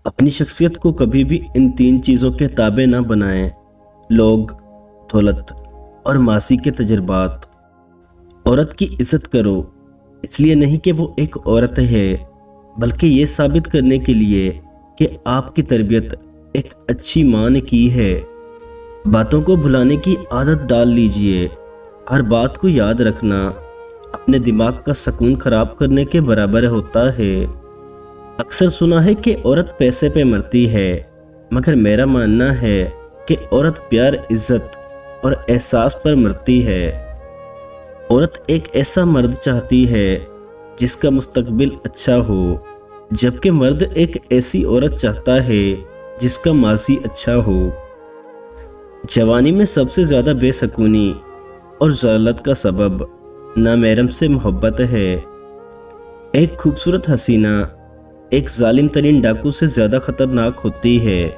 اپنی شخصیت کو کبھی بھی ان تین چیزوں کے تابع نہ بنائیں: لوگ، دولت اور ماضی کے تجربات۔ عورت کی عزت کرو، اس لیے نہیں کہ وہ ایک عورت ہے، بلکہ یہ ثابت کرنے کے لیے کہ آپ کی تربیت ایک اچھی ماں نے کی ہے۔ باتوں کو بھلانے کی عادت ڈال لیجئے۔ ہر بات کو یاد رکھنا اپنے دماغ کا سکون خراب کرنے کے برابر ہوتا ہے۔ اکثر سنا ہے کہ عورت پیسے پہ مرتی ہے، مگر میرا ماننا ہے کہ عورت پیار، عزت اور احساس پر مرتی ہے۔ عورت ایک ایسا مرد چاہتی ہے جس کا مستقبل اچھا ہو، جبکہ مرد ایک ایسی عورت چاہتا ہے جس کا ماضی اچھا ہو۔ جوانی میں سب سے زیادہ بے سکونی اور ذلت کا سبب نامحرم سے محبت ہے۔ ایک خوبصورت حسینہ ایک ظالم ترین ڈاکو سے زیادہ خطرناک ہوتی ہے۔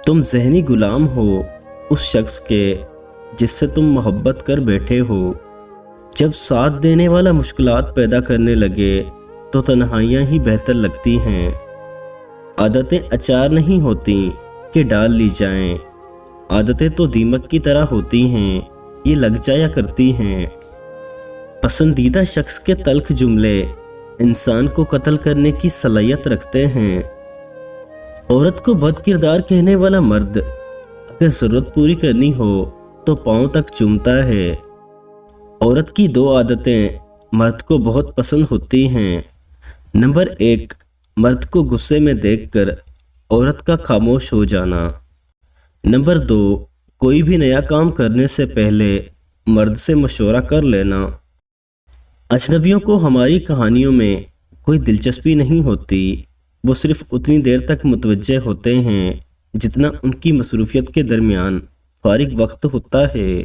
تم ذہنی غلام ہو اس شخص کے جس سے تم محبت کر بیٹھے ہو۔ جب ساتھ دینے والا مشکلات پیدا کرنے لگے تو تنہائیاں ہی بہتر لگتی ہیں۔ عادتیں اچار نہیں ہوتی کہ ڈال لی جائیں، عادتیں تو دیمک کی طرح ہوتی ہیں، یہ لگ جایا کرتی ہیں۔ پسندیدہ شخص کے تلخ جملے انسان کو قتل کرنے کی صلاحیت رکھتے ہیں۔ عورت کو بد کردار کہنے والا مرد اگر ضرورت پوری کرنی ہو تو پاؤں تک چومتا ہے۔ عورت کی دو عادتیں مرد کو بہت پسند ہوتی ہیں۔ نمبر 1، مرد کو غصے میں دیکھ کر عورت کا خاموش ہو جانا۔ نمبر 2، کوئی بھی نیا کام کرنے سے پہلے مرد سے مشورہ کر لینا۔ اجنبیوں کو ہماری کہانیوں میں کوئی دلچسپی نہیں ہوتی، وہ صرف اتنی دیر تک متوجہ ہوتے ہیں جتنا ان کی مصروفیت کے درمیان فارغ وقت ہوتا ہے۔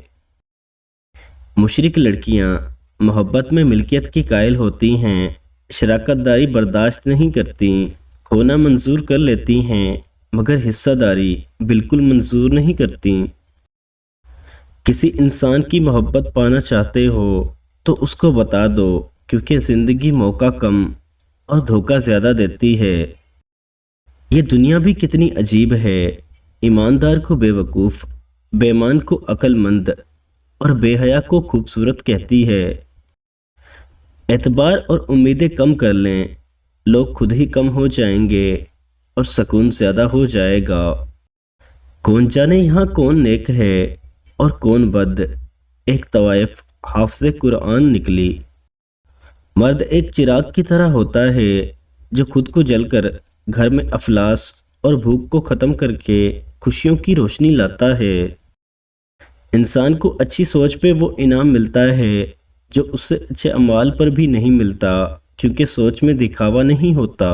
مشرق لڑکیاں محبت میں ملکیت کی قائل ہوتی ہیں، شراکت داری برداشت نہیں کرتی، کھونا منظور کر لیتی ہیں مگر حصہ داری بالکل منظور نہیں کرتی۔ کسی انسان کی محبت پانا چاہتے ہو تو اس کو بتا دو، کیونکہ زندگی موقع کم اور دھوکہ زیادہ دیتی ہے۔ یہ دنیا بھی کتنی عجیب ہے، ایماندار کو بے وقوف، بے ایمان کو عقل مند اور بے حیا کو خوبصورت کہتی ہے۔ اعتبار اور امیدیں کم کر لیں، لوگ خود ہی کم ہو جائیں گے اور سکون زیادہ ہو جائے گا۔ کون جانے یہاں کون نیک ہے اور کون بد، ایک طوائف حافظ قرآن نکلی۔ مرد ایک چراغ کی طرح ہوتا ہے جو خود کو جل کر گھر میں افلاس اور بھوک کو ختم کر کے خوشیوں کی روشنی لاتا ہے۔ انسان کو اچھی سوچ پہ وہ انعام ملتا ہے جو اس سے اچھے اعمال پر بھی نہیں ملتا، کیونکہ سوچ میں دکھاوا نہیں ہوتا۔